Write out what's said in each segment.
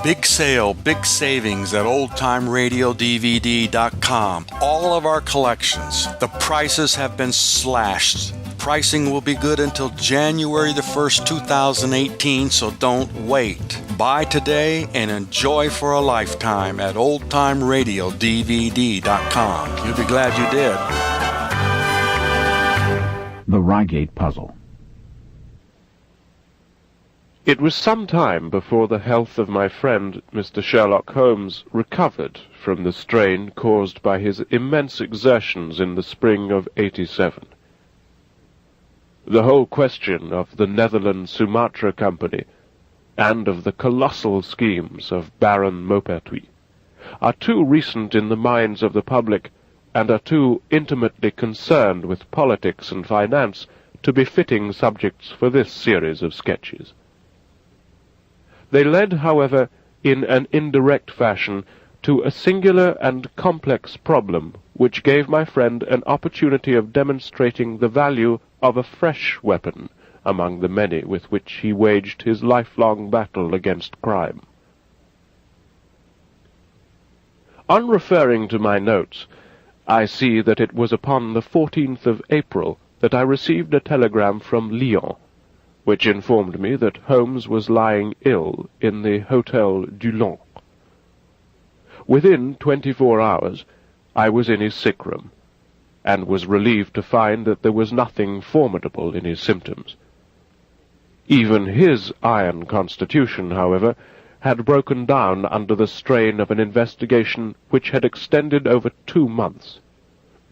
Big sale, big savings at oldtimeradiodvd.com. All of our collections. The prices have been slashed. Pricing will be good until January the 1st, 2018, so don't wait. Buy today and enjoy for a lifetime at oldtimeradiodvd.com. You'll be glad you did. The Reigate Puzzle. It was some time before the health of my friend, Mr. Sherlock Holmes, recovered from the strain caused by his immense exertions in the spring of '87. The whole question of the Netherlands Sumatra Company and of the colossal schemes of Baron Maupertuis are too recent in the minds of the public and are too intimately concerned with politics and finance to be fitting subjects for this series of sketches. They led, however, in an indirect fashion to a singular and complex problem which gave my friend an opportunity of demonstrating the value of a fresh weapon among the many with which he waged his lifelong battle against crime. On referring to my notes, I see that it was upon the 14th of April that I received a telegram from Lyon, which informed me that Holmes was lying ill in the Hotel du Long. Within 24 hours, I was in his sick room, and was relieved to find that there was nothing formidable in his symptoms. Even his iron constitution, however, had broken down under the strain of an investigation which had extended over 2 months,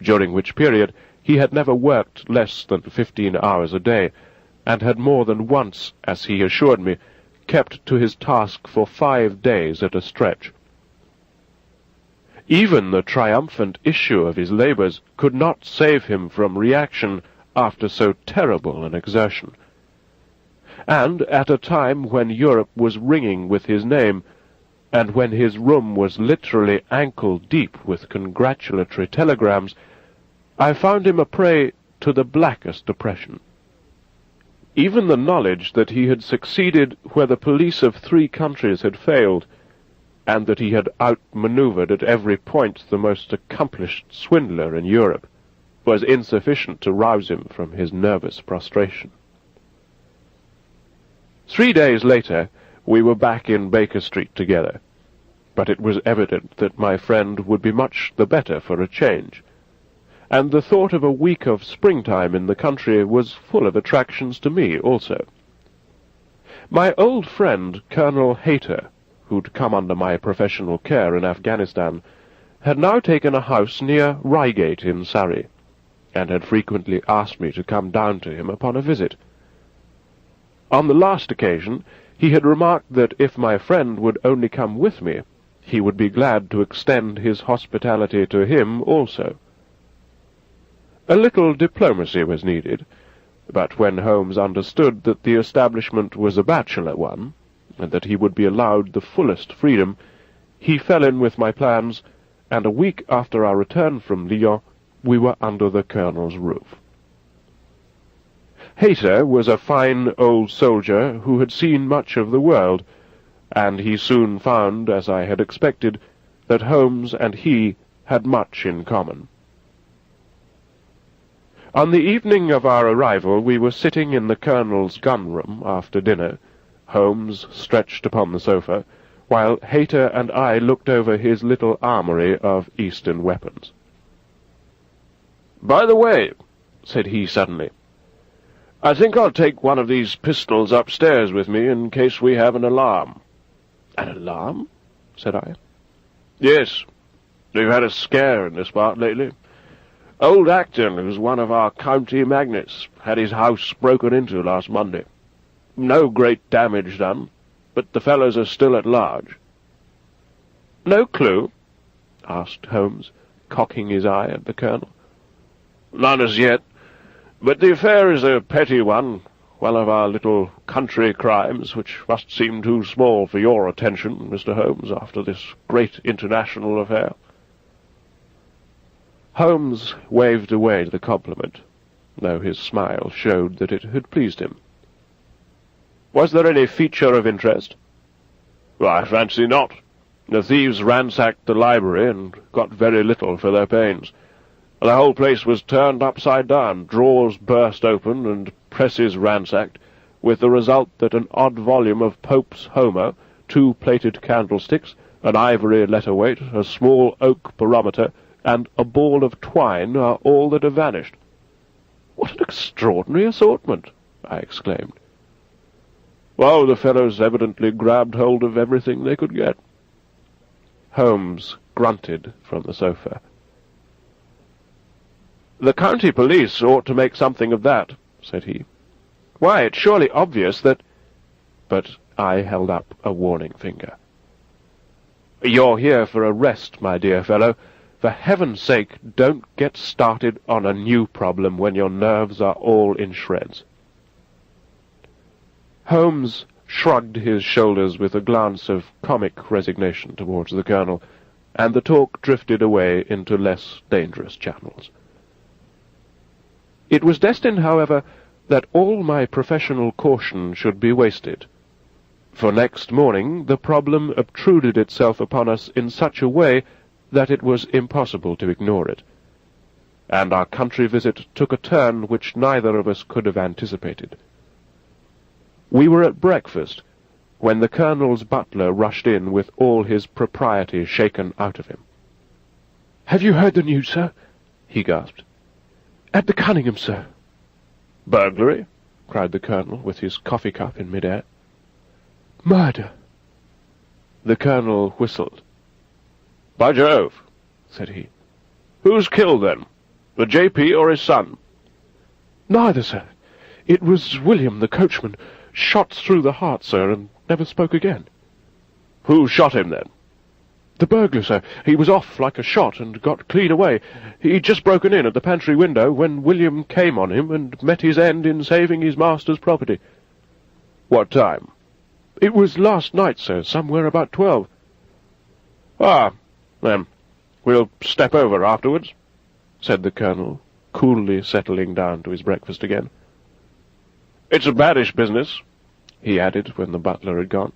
during which period he had never worked less than 15 hours a day, and had more than once, as he assured me, kept to his task for 5 days at a stretch. Even the triumphant issue of his labours could not save him from reaction after so terrible an exertion. And at a time when Europe was ringing with his name, and when his room was literally ankle-deep with congratulatory telegrams, I found him a prey to the blackest depression. Even the knowledge that he had succeeded where the police of 3 countries had failed, and that he had outmanoeuvred at every point the most accomplished swindler in Europe, was insufficient to rouse him from his nervous prostration. 3 days later, we were back in Baker Street together, but it was evident that my friend would be much the better for a change, and the thought of a week of springtime in the country was full of attractions to me also. My old friend, Colonel Hayter, who'd come under my professional care in Afghanistan, had now taken a house near Reigate in Surrey, and had frequently asked me to come down to him upon a visit. On the last occasion, he had remarked that if my friend would only come with me, he would be glad to extend his hospitality to him also. A little diplomacy was needed, but when Holmes understood that the establishment was a bachelor one, and that he would be allowed the fullest freedom, he fell in with my plans, and a week after our return from Lyon, we were under the Colonel's roof. Hayter was a fine old soldier who had seen much of the world, and he soon found, as I had expected, that Holmes and he had much in common. On the evening of our arrival we were sitting in the Colonel's gun-room after dinner, Holmes stretched upon the sofa, while Hayter and I looked over his little armoury of Eastern weapons. "By the way," said he suddenly, "I think I'll take one of these pistols upstairs with me in case we have an alarm." "An alarm?" said I. "Yes. We've had a scare in this part lately. Old Acton, who's one of our county magnates, had his house broken into last Monday. No great damage done, but the fellows are still at large." "No clue?" asked Holmes, cocking his eye at the Colonel. "None as yet, but the affair is a petty one of our little country crimes, which must seem too small for your attention, Mr. Holmes, after this great international affair." Holmes waved away the compliment, though his smile showed that it had pleased him. "Was there any feature of interest?" Well, I fancy not. The thieves ransacked the library and got very little for their pains. The whole place was turned upside down, drawers burst open, and presses ransacked, with the result that an odd volume of Pope's Homer, 2 plated candlesticks, an ivory letter-weight, a small oak barometer, and a ball of twine are all that have vanished. "What an extraordinary assortment!" I exclaimed. Well, the fellows evidently grabbed hold of everything they could get. Holmes grunted from the sofa. "The county police ought to make something of that," said he. "Why, it's surely obvious that—" But I held up a warning finger. "You're here for a rest, my dear fellow. For heaven's sake, don't get started on a new problem when your nerves are all in shreds." Holmes shrugged his shoulders with a glance of comic resignation towards the Colonel, and the talk drifted away into less dangerous channels. It was destined, however, that all my professional caution should be wasted, for next morning the problem obtruded itself upon us in such a way that it was impossible to ignore it, and our country visit took a turn which neither of us could have anticipated. We were at breakfast, when the Colonel's butler rushed in with all his propriety shaken out of him. "Have you heard the news, sir?" he gasped. "At the Cunningham, sir." "Burglary?" cried the Colonel, with his coffee-cup in mid-air. "Murder." The Colonel whistled. "By Jove," said he. "Who's killed, then? The J.P. or his son?" "Neither, sir. It was William, the coachman, shot through the heart, sir, and never spoke again." "Who shot him, then?" "The burglar, sir. He was off like a shot and got clean away. He'd just broken in at the pantry window when William came on him and met his end in saving his master's property." "What time?" "It was last night, sir, somewhere about 12. "Ah, then, we'll step over afterwards," said the Colonel, coolly settling down to his breakfast again. "It's a baddish business," he added when the butler had gone.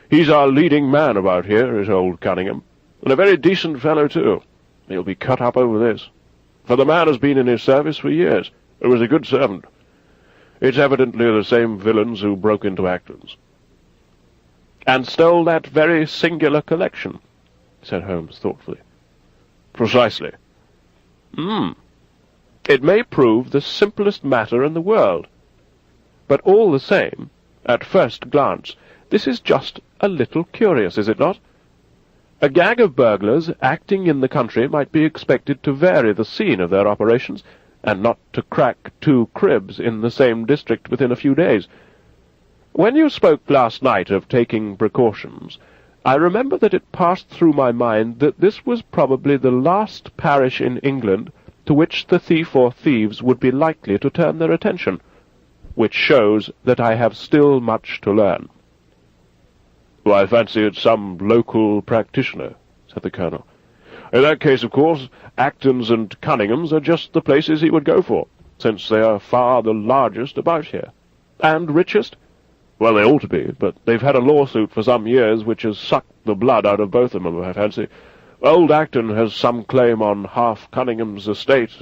"He's our leading man about here, is old Cunningham, and a very decent fellow, too. He'll be cut up over this, for the man has been in his service for years, and was a good servant. It's evidently the same villains who broke into Acton's." "And stole that very singular collection," said Holmes thoughtfully. "Precisely." It may prove the simplest matter in the world. But all the same, at first glance, this is just a little curious, is it not? A gang of burglars acting in the country might be expected to vary the scene of their operations, and not to crack 2 cribs in the same district within a few days. When you spoke last night of taking precautions, I remember that it passed through my mind that this was probably the last parish in England to which the thief or thieves would be likely to turn their attention, which shows that I have still much to learn. "Well, I fancy it's some local practitioner," said the Colonel. "In that case, of course, Acton's and Cunningham's are just the places he would go for, since they are far the largest about here." "And richest?" "Well, they ought to be, but they've had a lawsuit for some years which has sucked the blood out of both of them, I fancy. Old Acton has some claim on half Cunningham's estate,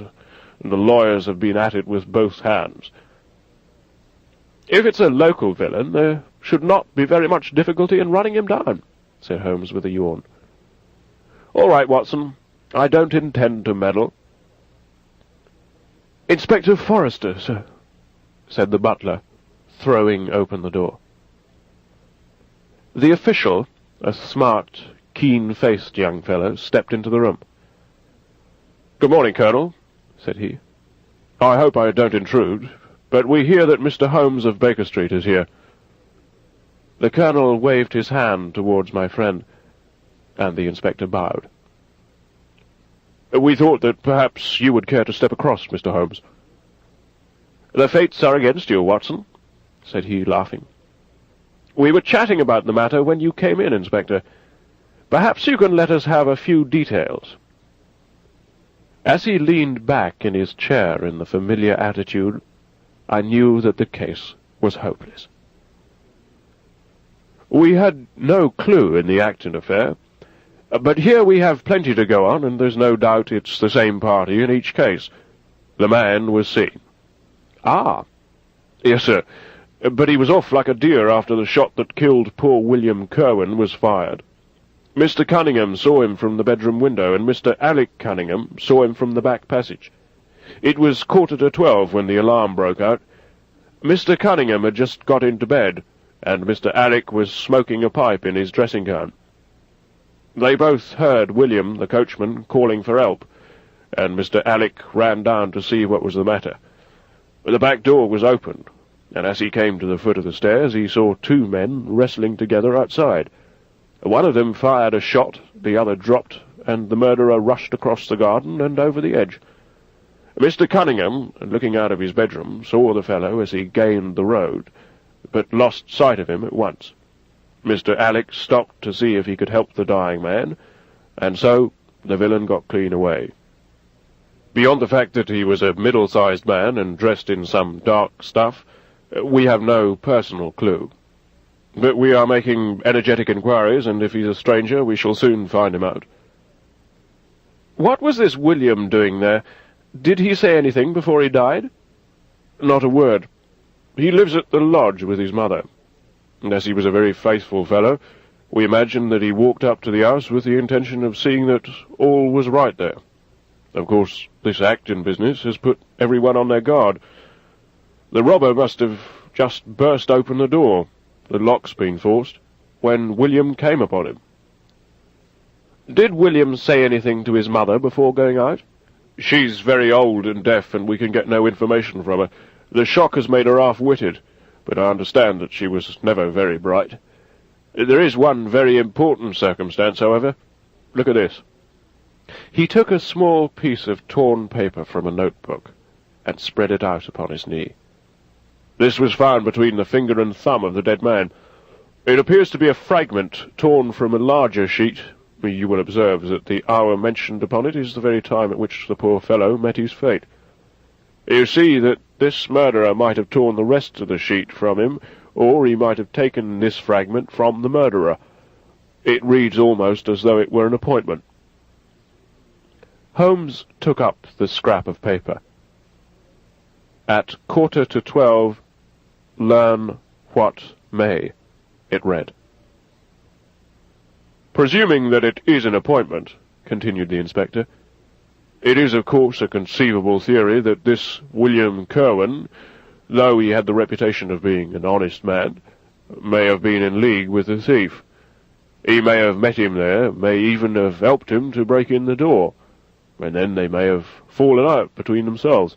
and the lawyers have been at it with both hands." "If it's a local villain, there should not be very much difficulty in running him down," said Holmes with a yawn. "All right, Watson. I don't intend to meddle." "Inspector Forrester, sir," said the butler, throwing open the door. The official, a smart, keen-faced young fellow, stepped into the room. "Good morning, Colonel," said he. "I hope I don't intrude, but we hear that Mr. Holmes of Baker Street is here." The Colonel waved his hand towards my friend, and the inspector bowed. "We thought that perhaps you would care to step across, Mr. Holmes." "The fates are against you, Watson," said he, laughing. "We were chatting about the matter when you came in, Inspector. Perhaps you can let us have a few details." As he leaned back in his chair in the familiar attitude, I knew that the case was hopeless. We had no clue in the Acton affair, but here we have plenty to go on, and there's no doubt it's the same party in each case. The man was seen." "Ah." "Yes, sir, but he was off like a deer after the shot that killed poor William Kerwin was fired. Mr. Cunningham saw him from the bedroom window, and Mr. Alec Cunningham saw him from the back passage. It was 11:45 when the alarm broke out. Mr. Cunningham had just got into bed, and Mr. Alec was smoking a pipe in his dressing-gown. They both heard William, the coachman, calling for help, and Mr. Alec ran down to see what was the matter. The back door was open, and as he came to the foot of the stairs he saw two men wrestling together outside. One of them fired a shot, the other dropped, and the murderer rushed across the garden and over the edge. Mr. Cunningham, looking out of his bedroom, saw the fellow as he gained the road, but lost sight of him at once. Mr. Alec stopped to see if he could help the dying man, and so the villain got clean away. Beyond the fact that he was a middle-sized man and dressed in some dark stuff, we have no personal clue. But we are making energetic inquiries, and if he's a stranger, we shall soon find him out." "What was this William doing there? Did he say anything before he died?" "Not a word. He lives at the lodge with his mother. And as he was a very faithful fellow, we imagine that he walked up to the house with the intention of seeing that all was right there. Of course, this Acton business has put everyone on their guard. The robber must have just burst open the door, the lock's been forced, when William came upon him." "Did William say anything to his mother before going out?" "She's very old and deaf, and we can get no information from her. The shock has made her half-witted, but I understand that she was never very bright. There is one very important circumstance, however. Look at this." He took a small piece of torn paper from a notebook and spread it out upon his knee. "This was found between the finger and thumb of the dead man. It appears to be a fragment torn from a larger sheet. You will observe that the hour mentioned upon it is the very time at which the poor fellow met his fate. You see that this murderer might have torn the rest of the sheet from him, or he might have taken this fragment from the murderer. It reads almost as though it were an appointment." Holmes took up the scrap of paper. "At 11:45, learn what may," it read. "Presuming that it is an appointment," continued the inspector, "it is of course a conceivable theory that this William Kerwin, though he had the reputation of being an honest man, may have been in league with the thief. He may have met him there, may even have helped him to break in the door, and then they may have fallen out between themselves."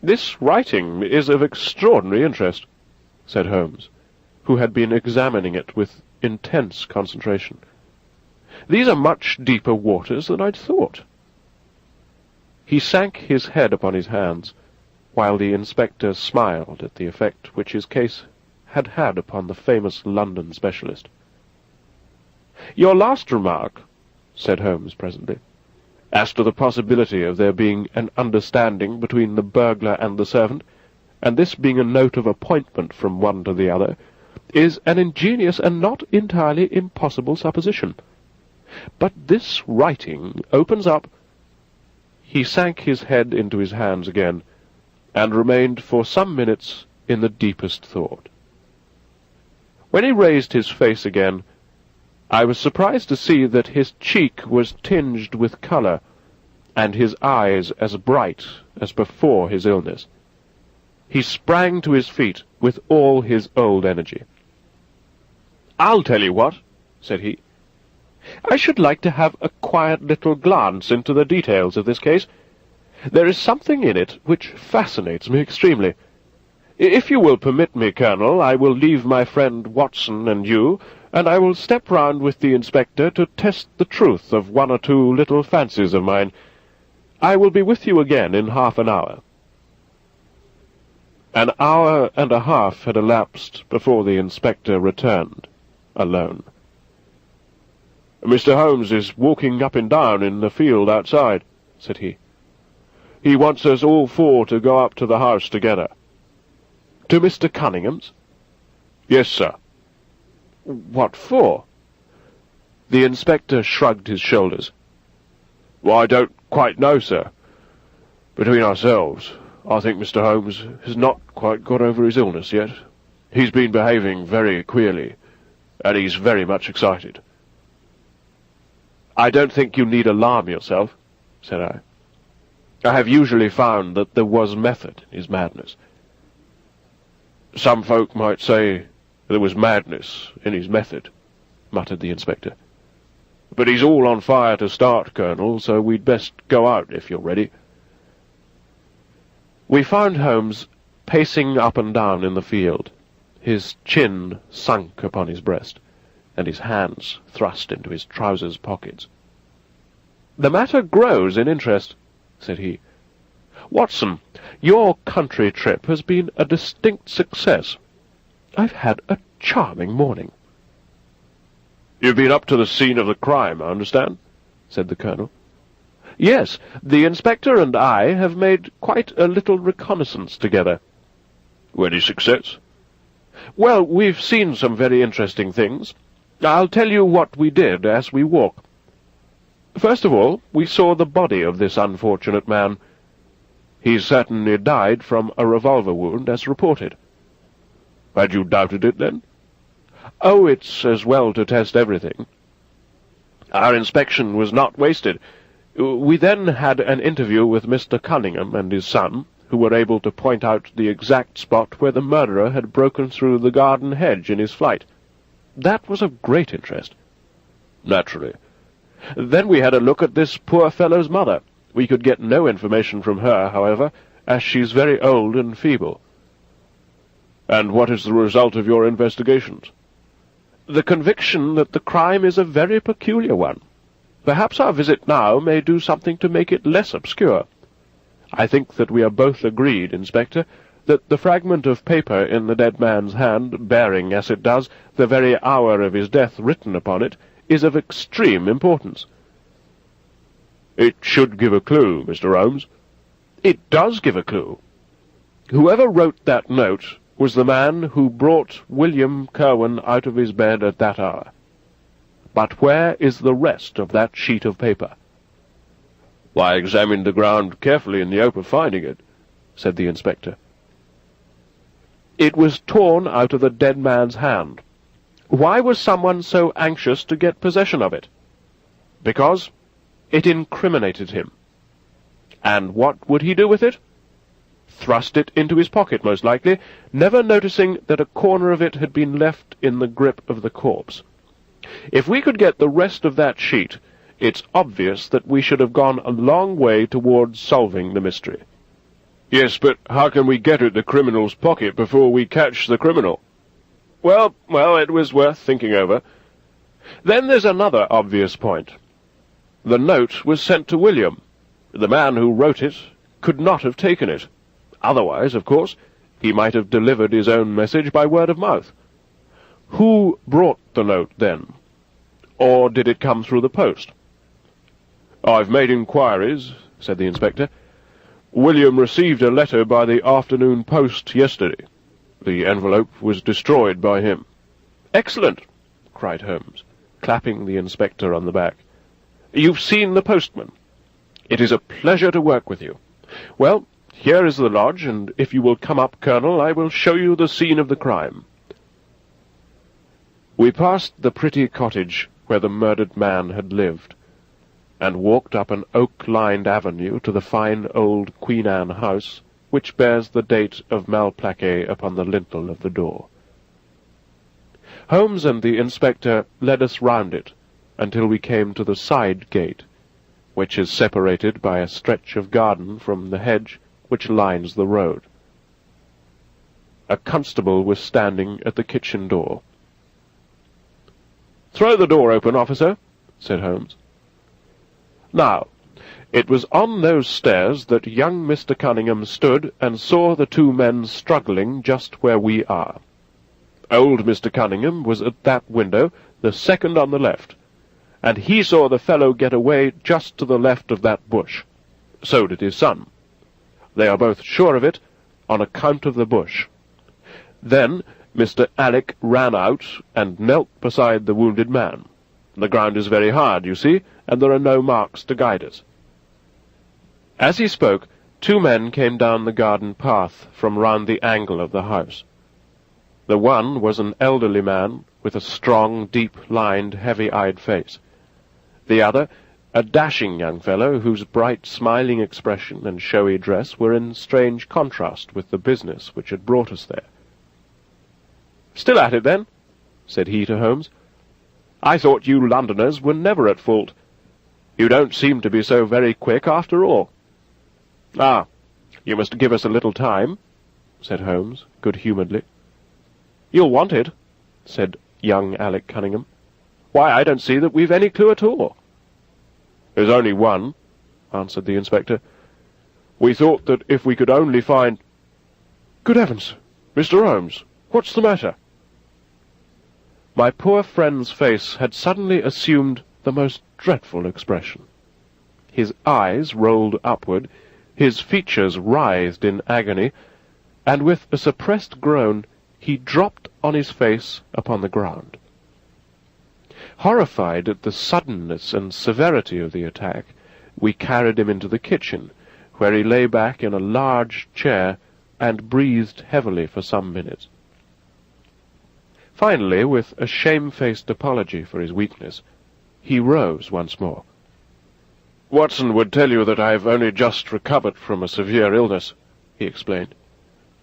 "This writing is of extraordinary interest," said Holmes, who had been examining it with intense concentration. "These are much deeper waters than I'd thought." He sank his head upon his hands, while the inspector smiled at the effect which his case had had upon the famous London specialist. "Your last remark," said Holmes presently, "as to the possibility of there being an understanding between the burglar and the servant, and this being a note of appointment from one to the other, is an ingenious and not entirely impossible supposition. But this writing opens up—" He sank his head into his hands again, and remained for some minutes in the deepest thought. When he raised his face again, I was surprised to see that his cheek was tinged with colour, and his eyes as bright as before his illness. He sprang to his feet with all his old energy. "I'll tell you what," said he. "I should like to have a quiet little glance into the details of this case. There is something in it which fascinates me extremely. If you will permit me, Colonel, I will leave my friend Watson and you, and I will step round with the inspector to test the truth of one or two little fancies of mine. I will be with you again in half an hour." An hour and a half had elapsed before the inspector returned, alone. "Mr. Holmes is walking up and down in the field outside," said he. "He wants us all four to go up to the house together." "To Mr. Cunningham's?" "Yes, sir." What for? The inspector shrugged his shoulders. Well, I don't quite know, sir. Between ourselves, I think Mr. Holmes has not quite got over his illness yet. He's been behaving very queerly, and he's very much excited. I don't think you need alarm yourself, said I. I have usually found that there was method in his madness. Some folk might say there was madness in his method, muttered the inspector. But he's all on fire to start, Colonel, so we'd best go out if you're ready. We found Holmes pacing up and down in the field, his chin sunk upon his breast, and his hands thrust into his trousers pockets. "The matter grows in interest," said he. "Watson, your country trip has been a distinct success. I've had a charming morning." "You've been up to the scene of the crime, I understand?" said the Colonel. "Yes, the inspector and I have made quite a little reconnaissance together." "Any success?" "Well, we've seen some very interesting things. I'll tell you what we did as we walk. First of all, we saw the body of this unfortunate man. He certainly died from a revolver wound, as reported." "Had you doubted it, then?" "Oh, it's as well to test everything." Our inspection was not wasted. We then had an interview with Mr. Cunningham and his son, who were able to point out the exact spot where the murderer had broken through the garden hedge in his flight. That was of great interest. "Naturally." Then we had a look at this poor fellow's mother. We could get no information from her, however, as she's very old and feeble. "And what is the result of your investigations?" "The conviction that the crime is a very peculiar one. Perhaps our visit now may do something to make it less obscure. I think that we are both agreed, Inspector, that the fragment of paper in the dead man's hand, bearing, as it does, the very hour of his death written upon it, is of extreme importance." "It should give a clue, Mr. Holmes." "It does give a clue. Whoever wrote that note was the man who brought William Kerwin out of his bed at that hour. But where is the rest of that sheet of paper?" "I examined the ground carefully in the hope of finding it," said the inspector. "It was torn out of the dead man's hand. Why was someone so anxious to get possession of it? Because it incriminated him. And what would he do with it? Thrust it into his pocket, most likely, never noticing that a corner of it had been left in the grip of the corpse. If we could get the rest of that sheet, it's obvious that we should have gone a long way towards solving the mystery." "Yes, but how can we get at the criminal's pocket before we catch the criminal?" Well, it was worth thinking over. Then there's another obvious point. The note was sent to William. The man who wrote it could not have taken it. Otherwise, of course, he might have delivered his own message by word of mouth. Who brought the note, then? Or did it come through the post?" "I've made inquiries," said the inspector. "William received a letter by the afternoon post yesterday. The envelope was destroyed by him." "Excellent!" cried Holmes, clapping the inspector on the back. "You've seen the postman. It is a pleasure to work with you. Well, here is the lodge, and if you will come up, Colonel, I will show you the scene of the crime." We passed the pretty cottage where the murdered man had lived, and walked up an oak-lined avenue to the fine old Queen Anne house, which bears the date of Malplaquet upon the lintel of the door. Holmes and the inspector led us round it until we came to the side gate, which is separated by a stretch of garden from the hedge which lines the road. A constable was standing at the kitchen door. "Throw the door open, officer," said Holmes. Now, it was on those stairs that young Mr. Cunningham stood and saw the two men struggling just where we are. Old Mr. Cunningham was at that window, the second on the left, and he saw the fellow get away just to the left of that bush. So did his son. They are both sure of it on account of the bush. Then, Mr. Alec ran out and knelt beside the wounded man. The ground is very hard, you see, and there are no marks to guide us. As he spoke, two men came down the garden path from round the angle of the house. The one was an elderly man with a strong, deep-lined, heavy-eyed face. The other, a dashing young fellow whose bright, smiling expression and showy dress were in strange contrast with the business which had brought us there. "Still at it, then?" said he to Holmes. "I thought you Londoners were never at fault. You don't seem to be so very quick after all." "Ah, you must give us a little time," said Holmes, good-humouredly. "You'll want it," said young Alec Cunningham. "Why, I don't see that we've any clue at all." "There's only one," answered the inspector. "We thought that if we could only find—" "Good heavens! Mr. Holmes, what's the matter?" My poor friend's face had suddenly assumed the most dreadful expression. His eyes rolled upward, his features writhed in agony, and with a suppressed groan he dropped on his face upon the ground. Horrified at the suddenness and severity of the attack, we carried him into the kitchen, where he lay back in a large chair and breathed heavily for some minutes. Finally, with a shamefaced apology for his weakness, he rose once more. "Watson would tell you that I have only just recovered from a severe illness," he explained.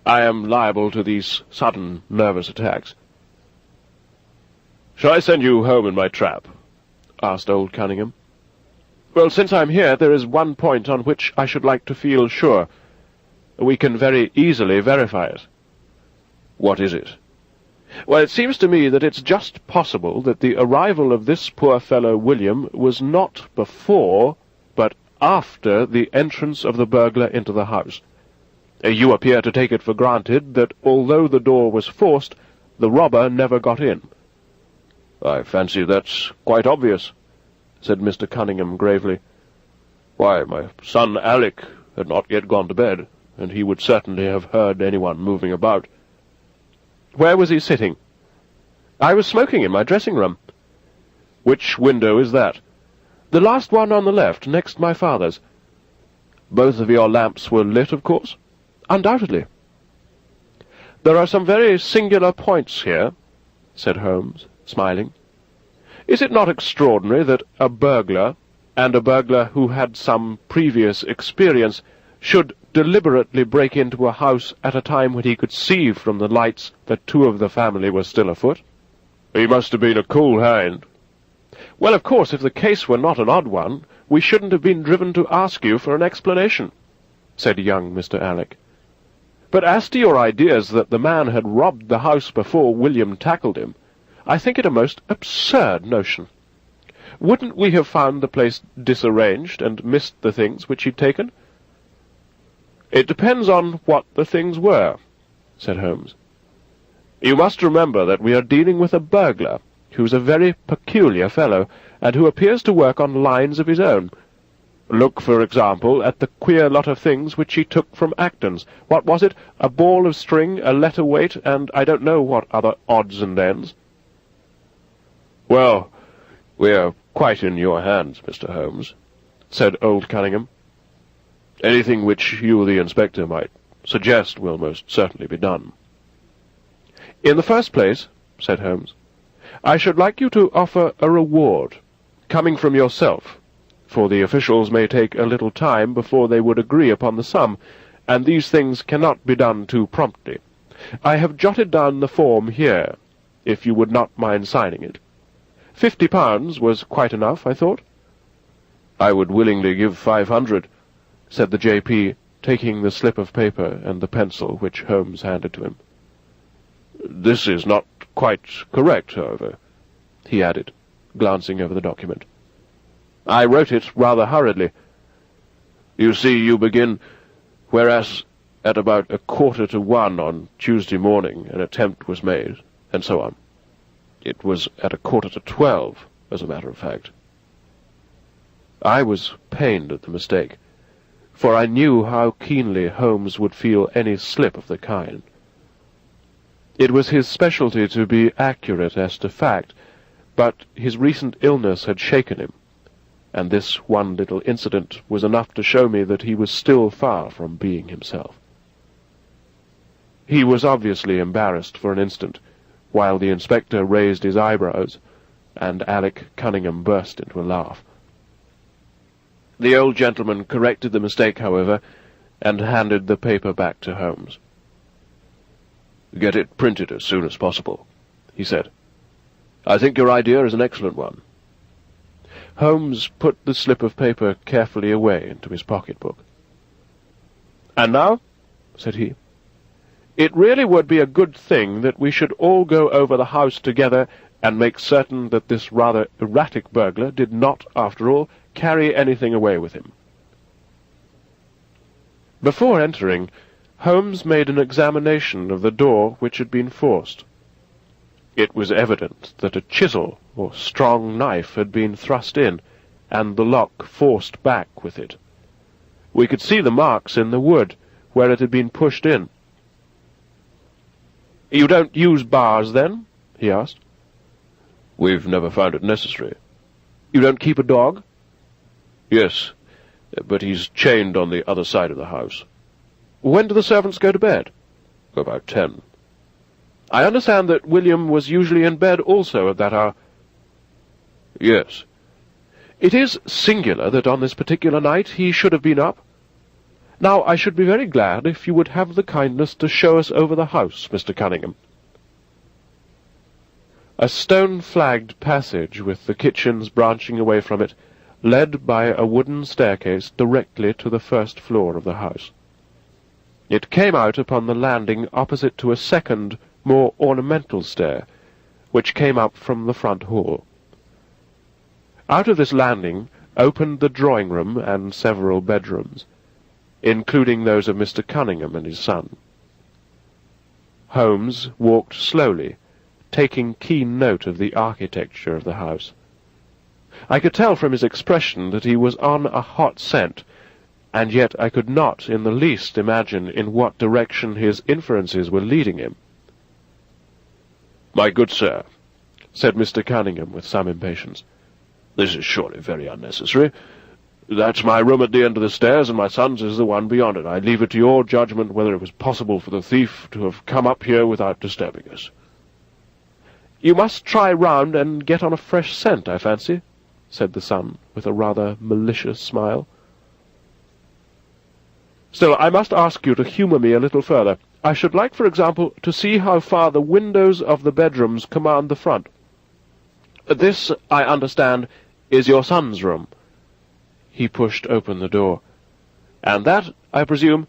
"I am liable to these sudden nervous attacks." "Shall I send you home in my trap?" asked old Cunningham. "Well, since I'm here, there is one point on which I should like to feel sure. We can very easily verify it." "What is it?" "Well, it seems to me that it's just possible that the arrival of this poor fellow William was not before, but after the entrance of the burglar into the house. You appear to take it for granted that although the door was forced, the robber never got in." "I fancy that's quite obvious," said Mr. Cunningham gravely. "Why, my son Alec had not yet gone to bed, and he would certainly have heard anyone moving about." "Where was he sitting?" "I was smoking in my dressing-room." "Which window is that?" "The last one on the left, next my father's." "Both of your lamps were lit, of course?" "Undoubtedly." "There are some very singular points here," said Holmes, smiling. "Is it not extraordinary that a burglar, and a burglar who had some previous experience, should deliberately break into a house at a time when he could see from the lights that two of the family were still afoot?" "He must have been a cool hand." "Well, of course, if the case were not an odd one, we shouldn't have been driven to ask you for an explanation," said young Mr. Alec. "But as to your ideas that the man had robbed the house before William tackled him, I think it a most absurd notion. Wouldn't we have found the place disarranged and missed the things which he'd taken?" "It depends on what the things were," said Holmes. "You must remember that we are dealing with a burglar, who's a very peculiar fellow, and who appears to work on lines of his own. Look, for example, at the queer lot of things which he took from Acton's. What was it? A ball of string, a letter weight, and I don't know what other odds and ends." "Well, we're quite in your hands, Mr. Holmes," said old Cunningham. "Anything which you, the inspector, might suggest will most certainly be done." "In the first place," said Holmes, "I should like you to offer a reward, coming from yourself, for the officials may take a little time before they would agree upon the sum, and these things cannot be done too promptly. I have jotted down the form here, if you would not mind signing it. £50 was quite enough, I thought." "I would willingly give 500, said the J.P., taking the slip of paper and the pencil which Holmes handed to him. "This is not quite correct, however," he added, glancing over the document. "I wrote it rather hurriedly. You see, you begin, whereas at about 1:45 on Tuesday morning an attempt was made, and so on. It was at 11:45, as a matter of fact." I was pained at the mistake, for I knew how keenly Holmes would feel any slip of the kind. It was his specialty to be accurate as to fact, but his recent illness had shaken him, and this one little incident was enough to show me that he was still far from being himself. He was obviously embarrassed for an instant, while the inspector raised his eyebrows, and Alec Cunningham burst into a laugh. The old gentleman corrected the mistake, however, and handed the paper back to Holmes. "Get it printed as soon as possible," he said. "I think your idea is an excellent one." Holmes put the slip of paper carefully away into his pocket-book. "And now," said he, "it really would be a good thing that we should all go over the house together and make certain that this rather erratic burglar did not, after all, carry anything away with him." Before entering, Holmes made an examination of the door which had been forced. It was evident that a chisel or strong knife had been thrust in, and the lock forced back with it. We could see the marks in the wood where it had been pushed in. "You don't use bars, then?" he asked. "We've never found it necessary." "You don't keep a dog?" "Yes, but he's chained on the other side of the house." "When do the servants go to bed?" "About 10. "I understand that William was usually in bed also at that hour." "Yes." "It is singular that on this particular night he should have been up. Now, I should be very glad if you would have the kindness to show us over the house, Mr. Cunningham." A stone-flagged passage, with the kitchens branching away from it, led by a wooden staircase directly to the first floor of the house. It came out upon the landing opposite to a second, more ornamental stair, which came up from the front hall. Out of this landing opened the drawing-room and several bedrooms, including those of Mr. Cunningham and his son. Holmes walked slowly, taking keen note of the architecture of the house. I could tell from his expression that he was on a hot scent, and yet I could not in the least imagine in what direction his inferences were leading him. "My good sir," said Mr. Cunningham with some impatience, "this is surely very unnecessary. That's my room at the end of the stairs, and my son's is the one beyond it. I leave it to your judgment whether it was possible for the thief to have come up here without disturbing us." "You must try round and get on a fresh scent, I fancy," said the son, with a rather malicious smile. "Still, I must ask you to humour me a little further. I should like, for example, to see how far the windows of the bedrooms command the front. This, I understand, is your son's room." He pushed open the door. "And that, I presume,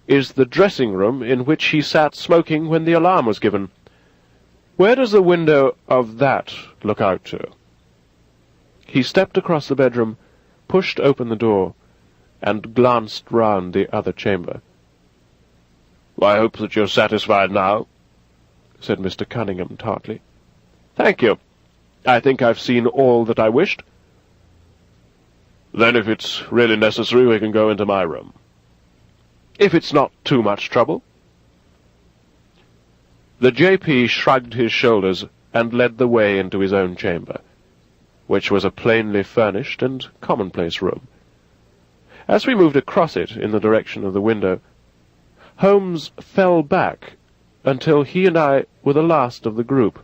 is the dressing-room in which he sat smoking when the alarm was given. Where does the window of that look out to?" He stepped across the bedroom, pushed open the door, and glanced round the other chamber. "I hope that you're satisfied now," said Mr. Cunningham tartly. "Thank you. I think I've seen all that I wished." "Then if it's really necessary, we can go into my room." "If it's not too much trouble." The J.P. shrugged his shoulders and led the way into his own chamber, which was a plainly furnished and commonplace room. As we moved across it in the direction of the window, Holmes fell back until he and I were the last of the group.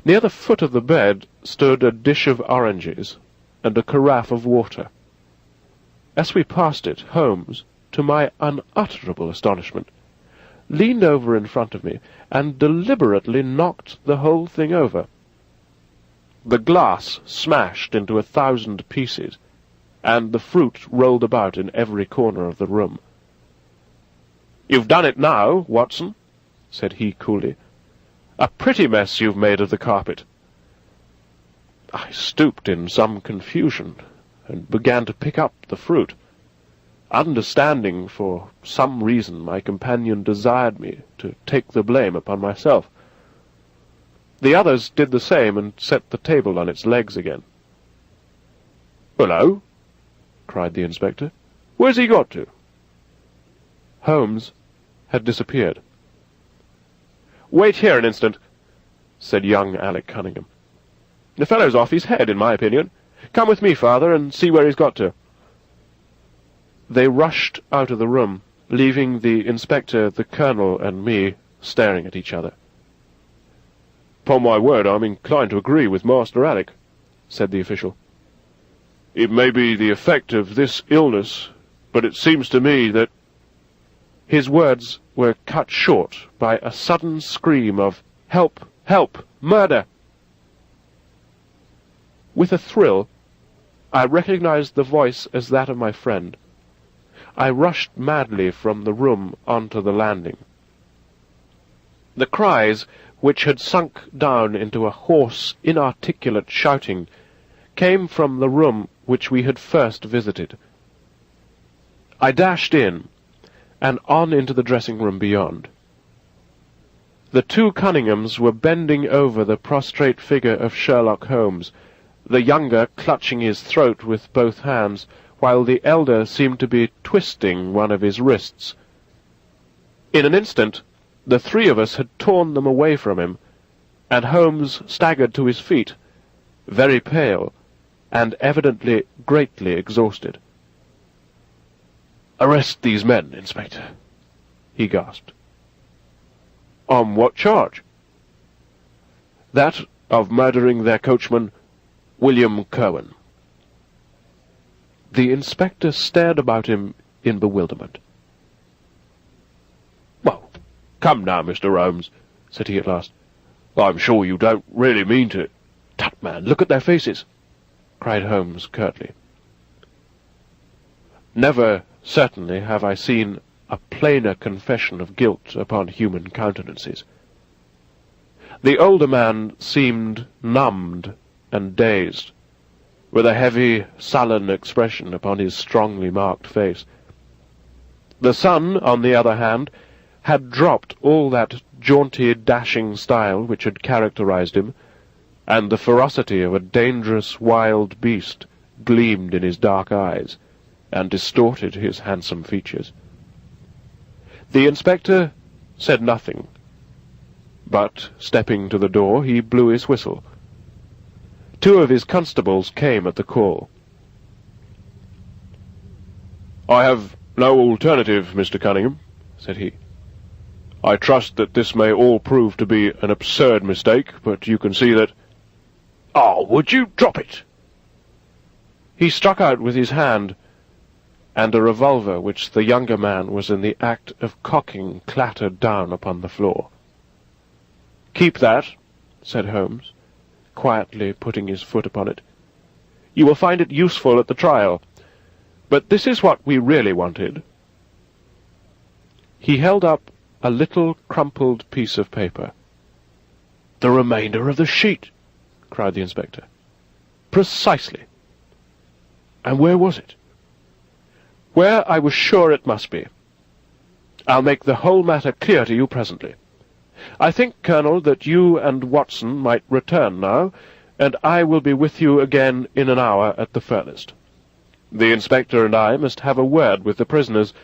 Near the foot of the bed stood a dish of oranges and a carafe of water. As we passed it, Holmes, to my unutterable astonishment, leaned over in front of me and deliberately knocked the whole thing over. The glass smashed into 1,000 pieces, and the fruit rolled about in every corner of the room. "You've done it now, Watson," said he coolly. "A pretty mess you've made of the carpet." I stooped in some confusion, and began to pick up the fruit, understanding for some reason my companion desired me to take the blame upon myself. The others did the same, and set the table on its legs again. "Hullo!" cried the inspector. "Where's he got to?" Holmes had disappeared. "Wait here an instant," said young Alec Cunningham. "The fellow's off his head, in my opinion. Come with me, father, and see where he's got to." They rushed out of the room, leaving the inspector, the colonel, and me staring at each other. "'Pon my word, I'm inclined to agree with Master Alec," said the official. "It may be the effect of this illness, but it seems to me that—" His words were cut short by a sudden scream of "Help! Help! Murder!" With a thrill, I recognized the voice as that of my friend. I rushed madly from the room onto the landing. The cries, which had sunk down into a hoarse, inarticulate shouting, came from the room which we had first visited. I dashed in, and on into the dressing-room beyond. The two Cunninghams were bending over the prostrate figure of Sherlock Holmes, the younger clutching his throat with both hands, while the elder seemed to be twisting one of his wrists. In an instant, the three of us had torn them away from him, and Holmes staggered to his feet, very pale, and evidently greatly exhausted. "Arrest these men, Inspector," he gasped. "On what charge?" "That of murdering their coachman, William Curwen." The inspector stared about him in bewilderment. "Well, come now, Mr. Holmes," said he at last. "I'm sure you don't really mean to—" "Tut, man, look at their faces," cried Holmes curtly. Never, certainly, have I seen a plainer confession of guilt upon human countenances. The older man seemed numbed and dazed, with a heavy, sullen expression upon his strongly marked face. The son, on the other hand, had dropped all that jaunty, dashing style which had characterized him, and the ferocity of a dangerous wild beast gleamed in his dark eyes, and distorted his handsome features. The inspector said nothing, but, stepping to the door, he blew his whistle. Two of his constables came at the call. "I have no alternative, Mr. Cunningham," said he. "I trust that this may all prove to be an absurd mistake, but you can see that—" "Oh, would you drop it?" He struck out with his hand, and a revolver which the younger man was in the act of cocking clattered down upon the floor. "Keep that," said Holmes, quietly putting his foot upon it. "You will find it useful at the trial. But this is what we really wanted." He held up a little crumpled piece of paper. "The remainder of the sheet!" cried the inspector. "Precisely. And where was it?" "Where I was sure it must be. I'll make the whole matter clear to you presently. I think, Colonel, that you and Watson might return now, and I will be with you again in an hour at the furthest. The inspector and I must have a word with the prisoners,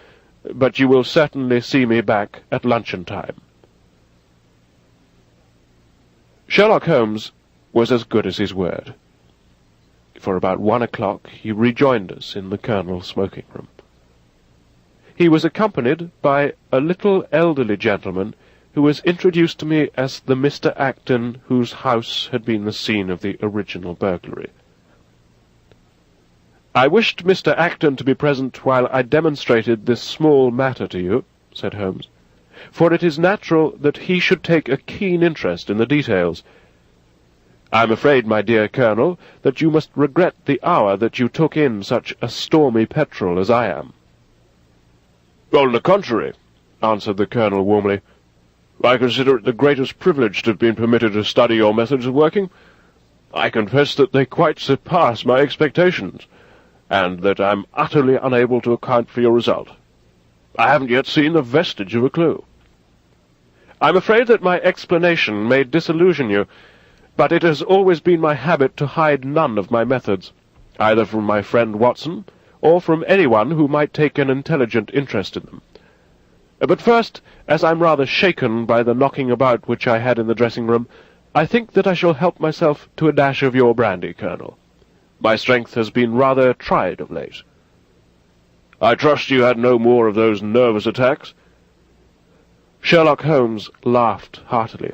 but you will certainly see me back at luncheon time." Sherlock Holmes was as good as his word. For about 1 o'clock he rejoined us in the colonel's smoking-room. He was accompanied by a little elderly gentleman who was introduced to me as the Mr. Acton whose house had been the scene of the original burglary. "I wished Mr. Acton to be present while I demonstrated this small matter to you," said Holmes, "for it is natural that he should take a keen interest in the details. I'm afraid, my dear Colonel, that you must regret the hour that you took in such a stormy petrel as I am." "On the contrary," answered the Colonel warmly, "I consider it the greatest privilege to have been permitted to study your methods of working. I confess that they quite surpass my expectations, and that I'm utterly unable to account for your result. I haven't yet seen the vestige of a clue." "I'm afraid that my explanation may disillusion you, but it has always been my habit to hide none of my methods, either from my friend Watson, or from anyone who might take an intelligent interest in them. But first, as I'm rather shaken by the knocking about which I had in the dressing-room, I think that I shall help myself to a dash of your brandy, Colonel. My strength has been rather tried of late." "I trust you had no more of those nervous attacks?" Sherlock Holmes laughed heartily.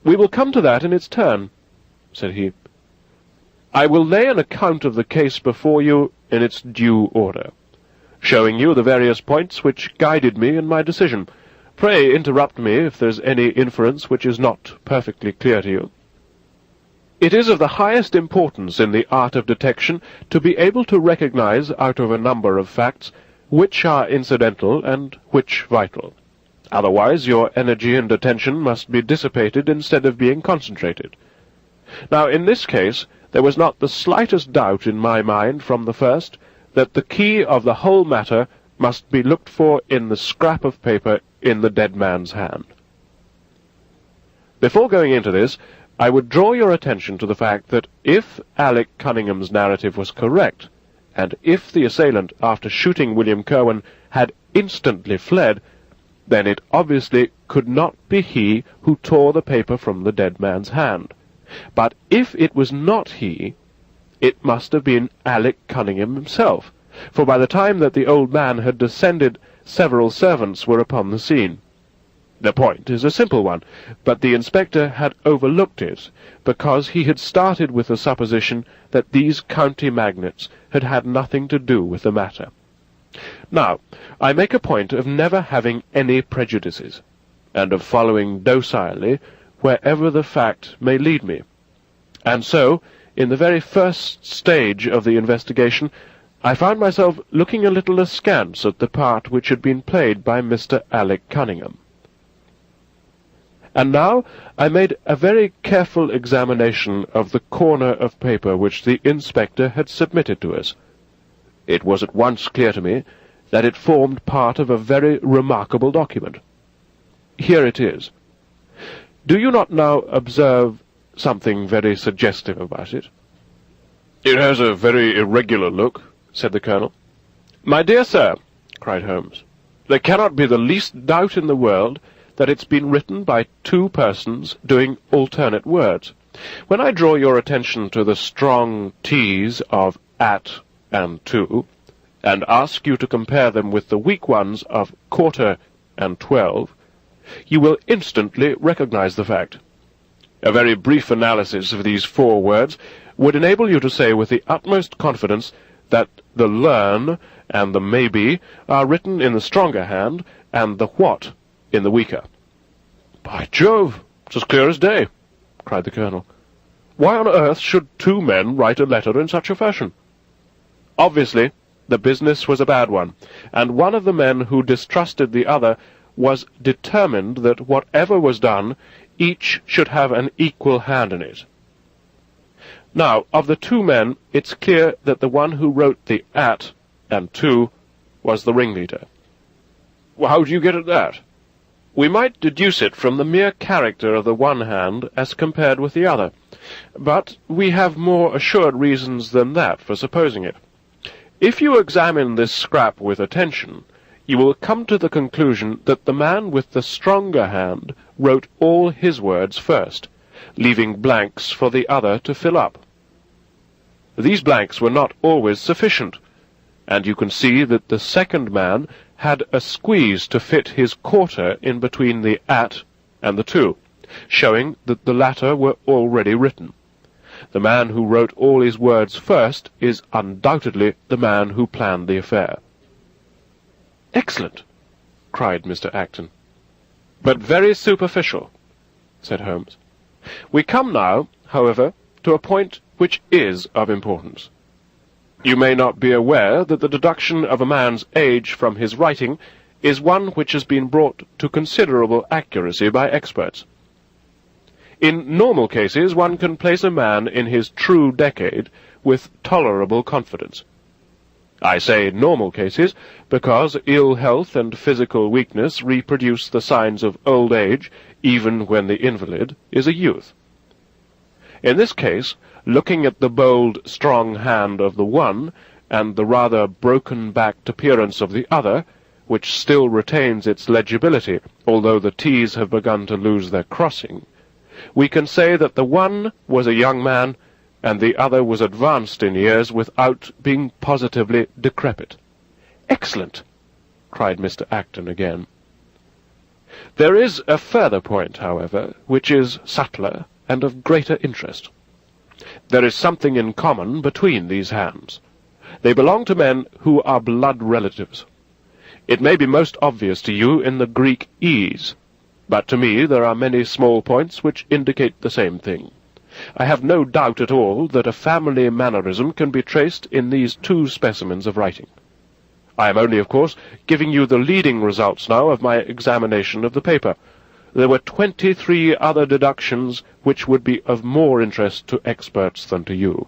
"We will come to that in its turn," said he. "I will lay an account of the case before you in its due order, showing you the various points which guided me in my decision. Pray interrupt me if there's any inference which is not perfectly clear to you. It is of the highest importance in the art of detection to be able to recognize out of a number of facts which are incidental and which vital. Otherwise your energy and attention must be dissipated instead of being concentrated. Now, in this case, there was not the slightest doubt in my mind from the first that the key of the whole matter must be looked for in the scrap of paper in the dead man's hand. Before going into this, I would draw your attention to the fact that if Alec Cunningham's narrative was correct, and if the assailant, after shooting William Kirwan, had instantly fled, then it obviously could not be he who tore the paper from the dead man's hand. But if it was not he, it must have been Alec Cunningham himself, for by the time that the old man had descended, several servants were upon the scene. The point is a simple one, but the inspector had overlooked it, because he had started with the supposition that these county magnates had had nothing to do with the matter. Now, I make a point of never having any prejudices, and of following docilely wherever the fact may lead me. And so, in the very first stage of the investigation, I found myself looking a little askance at the part which had been played by Mr. Alec Cunningham. And now I made a very careful examination of the corner of paper which the inspector had submitted to us. It was at once clear to me that it formed part of a very remarkable document. Here it is. Do you not now observe something very suggestive about it? "It has a very irregular look," said the Colonel. "My dear sir," cried Holmes, "there cannot be the least doubt in the world that it's been written by two persons doing alternate words. When I draw your attention to the strong T's of at and to, and ask you to compare them with the weak ones of quarter and 12, you will instantly recognize the fact. A very brief analysis of these four words would enable you to say with the utmost confidence that the learn and the maybe are written in the stronger hand, and the what in the weaker." "By Jove, it's as clear as day," cried the Colonel. "Why on earth should two men write a letter in such a fashion?" Obviously, the business was a bad one, and one of the men who distrusted the other was determined that whatever was done, each should have an equal hand in it. Now, of the two men, it's clear that the one who wrote the at and to was the ringleader. "Well, how do you get at that?" "We might deduce it from the mere character of the one hand as compared with the other, but we have more assured reasons than that for supposing it. If you examine this scrap with attention, you will come to the conclusion that the man with the stronger hand wrote all his words first, leaving blanks for the other to fill up. These blanks were not always sufficient, and you can see that the second man had a squeeze to fit his quarter in between the at and the to, showing that the latter were already written. The man who wrote all his words first is undoubtedly the man who planned the affair." "Excellent!" cried Mr. Acton. "But very superficial," said Holmes. "We come now, however, to a point which is of importance. You may not be aware that the deduction of a man's age from his writing is one which has been brought to considerable accuracy by experts. In normal cases one can place a man in his true decade with tolerable confidence. I say normal cases because ill health and physical weakness reproduce the signs of old age even when the invalid is a youth. In this case, looking at the bold, strong hand of the one, and the rather broken-backed appearance of the other, which still retains its legibility, although the T's have begun to lose their crossing, we can say that the one was a young man, and the other was advanced in years without being positively decrepit. "Excellent!" cried Mr. Acton again. "There is a further point, however, which is subtler and of greater interest. There is something in common between these hands. They belong to men who are blood relatives. It may be most obvious to you in the Greek E's, but to me there are many small points which indicate the same thing. I have no doubt at all that a family mannerism can be traced in these two specimens of writing. I am only, of course, giving you the leading results now of my examination of the paper. There were 23 other deductions which would be of more interest to experts than to you.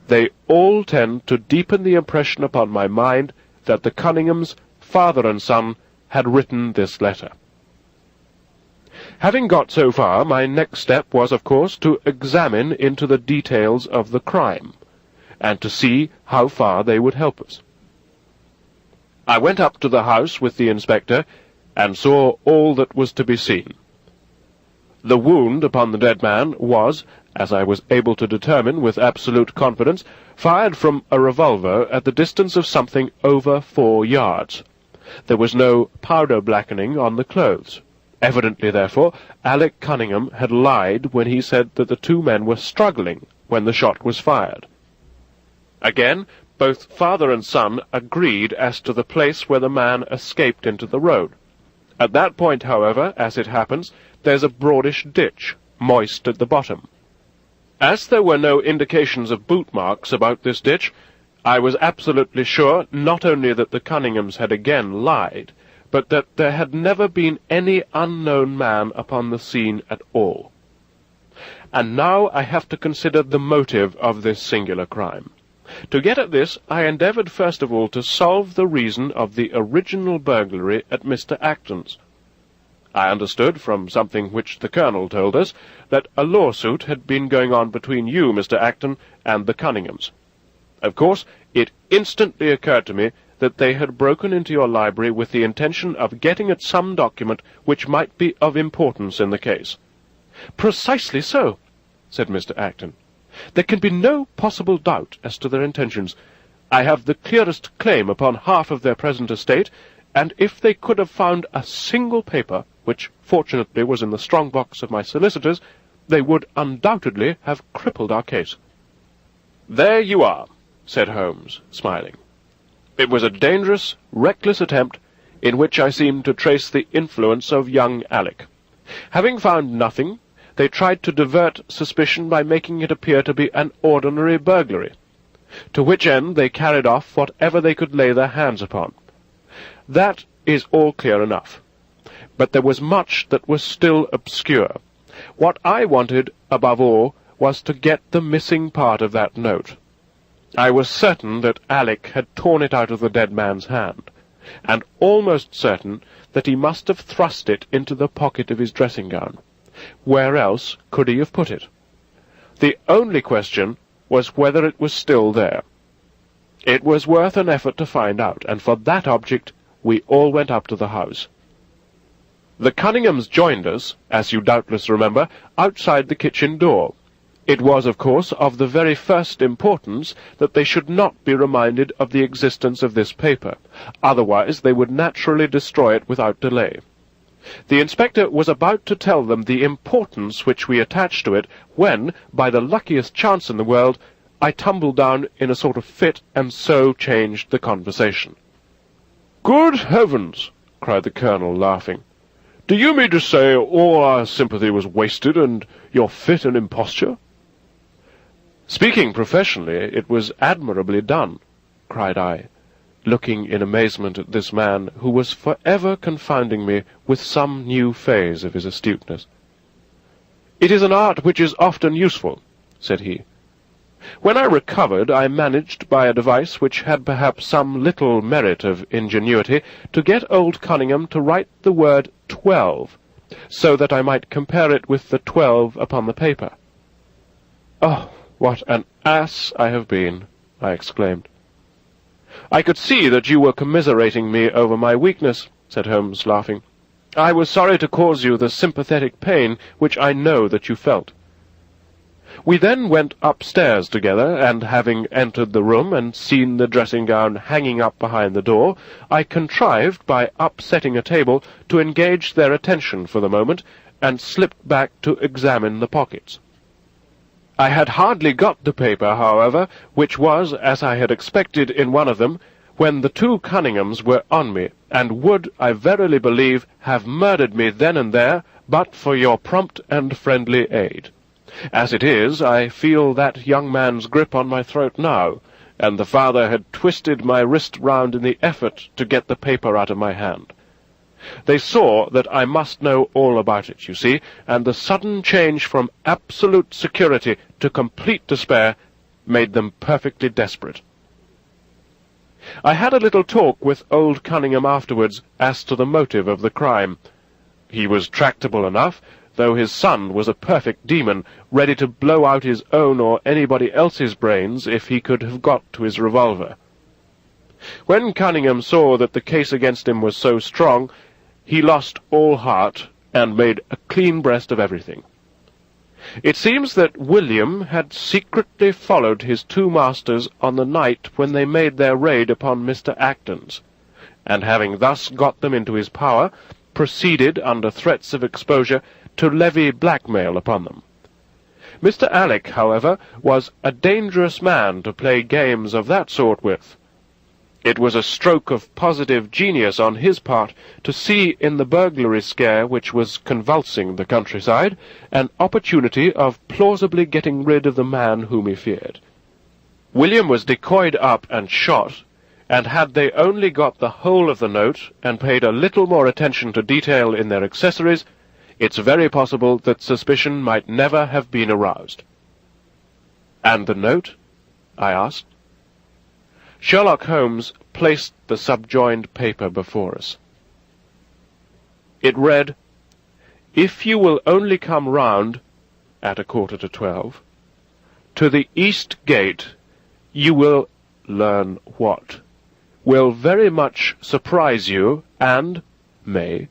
They all tend to deepen the impression upon my mind that the Cunninghams, father and son, had written this letter. Having got so far, my next step was, of course, to examine into the details of the crime, and to see how far they would help us. I went up to the house with the inspector, and saw all that was to be seen. The wound upon the dead man was, as I was able to determine with absolute confidence, fired from a revolver at the distance of something over 4 yards. There was no powder blackening on the clothes. Evidently, therefore, Alec Cunningham had lied when he said that the two men were struggling when the shot was fired. Again, both father and son agreed as to the place where the man escaped into the road. At that point, however, as it happens, there's a broadish ditch, moist at the bottom. As there were no indications of boot marks about this ditch, I was absolutely sure not only that the Cunninghams had again lied, but that there had never been any unknown man upon the scene at all. And now I have to consider the motive of this singular crime. To get at this, I endeavoured first of all to solve the reason of the original burglary at Mr. Acton's. I understood from something which the Colonel told us that a lawsuit had been going on between you, Mr. Acton, and the Cunninghams. Of course, it instantly occurred to me that they had broken into your library with the intention of getting at some document which might be of importance in the case. "Precisely so," said Mr. Acton. "There can be no possible doubt as to their intentions. I have the clearest claim upon half of their present estate, and if they could have found a single paper, which fortunately was in the strong-box of my solicitors, they would undoubtedly have crippled our case." "There you are," said Holmes, smiling. "It was a dangerous, reckless attempt, in which I seemed to trace the influence of young Alec. Having found nothing, they tried to divert suspicion by making it appear to be an ordinary burglary, to which end they carried off whatever they could lay their hands upon. That is all clear enough. But there was much that was still obscure. What I wanted, above all, was to get the missing part of that note. I was certain that Alec had torn it out of the dead man's hand, and almost certain that he must have thrust it into the pocket of his dressing-gown. Where else could he have put it? The only question was whether it was still there. It was worth an effort to find out, and for that object we all went up to the house. The Cunninghams joined us, as you doubtless remember, outside the kitchen door. It was, of course, of the very first importance that they should not be reminded of the existence of this paper, otherwise they would naturally destroy it without delay. The inspector was about to tell them the importance which we attached to it, when, by the luckiest chance in the world, I tumbled down in a sort of fit, and so changed the conversation. "Good heavens!" cried the Colonel, laughing. "Do you mean to say all our sympathy was wasted, and your fit an imposture?" "Speaking professionally, it was admirably done," cried I, looking in amazement at this man, who was for ever confounding me with some new phase of his astuteness. "It is an art which is often useful," said he. "When I recovered, I managed, by a device which had perhaps some little merit of ingenuity, to get old Cunningham to write the word 12, so that I might compare it with the 12 upon the paper." "Oh, what an ass I have been!" I exclaimed. "I could see that you were commiserating me over my weakness," said Holmes, laughing. "I was sorry to cause you the sympathetic pain which I know that you felt." We then went upstairs together, and having entered the room and seen the dressing-gown hanging up behind the door, I contrived, by upsetting a table, to engage their attention for the moment, and slipped back to examine the pockets. I had hardly got the paper, however, which was, as I had expected, in one of them, when the two Cunninghams were on me, and would, I verily believe, have murdered me then and there, but for your prompt and friendly aid. As it is, I feel that young man's grip on my throat now, and the father had twisted my wrist round in the effort to get the paper out of my hand. They saw that I must know all about it, you see, and the sudden change from absolute security to complete despair made them perfectly desperate. I had a little talk with old Cunningham afterwards as to the motive of the crime. He was tractable enough, though his son was a perfect demon, ready to blow out his own or anybody else's brains if he could have got to his revolver. When Cunningham saw that the case against him was so strong, he lost all heart, and made a clean breast of everything. It seems that William had secretly followed his two masters on the night when they made their raid upon Mr. Acton's, and having thus got them into his power, proceeded, under threats of exposure, to levy blackmail upon them. Mr. Alec, however, was a dangerous man to play games of that sort with. It was a stroke of positive genius on his part to see in the burglary scare which was convulsing the countryside an opportunity of plausibly getting rid of the man whom he feared. William was decoyed up and shot, and had they only got the whole of the note and paid a little more attention to detail in their accessories, it's very possible that suspicion might never have been aroused. "And the note?" I asked. Sherlock Holmes placed the subjoined paper before us. It read, "If you will only come round, at 11:45, to the east gate, you will learn what will very much surprise you, and may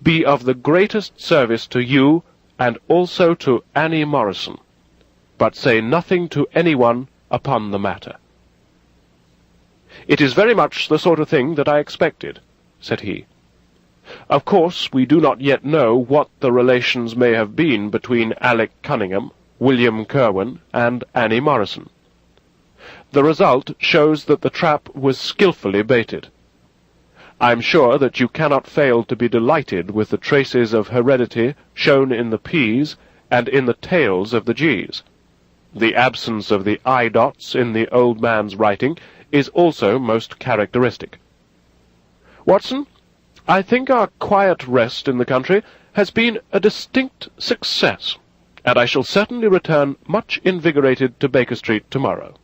be of the greatest service to you and also to Annie Morrison, but say nothing to anyone upon the matter." "It is very much the sort of thing that I expected," said he. "Of course, we do not yet know what the relations may have been between Alec Cunningham, William Kerwin, and Annie Morrison. The result shows that the trap was skilfully baited. I'm sure that you cannot fail to be delighted with the traces of heredity shown in the P's and in the tails of the G's. The absence of the I-dots in the old man's writing is also most characteristic. Watson, I think our quiet rest in the country has been a distinct success, and I shall certainly return much invigorated to Baker Street tomorrow."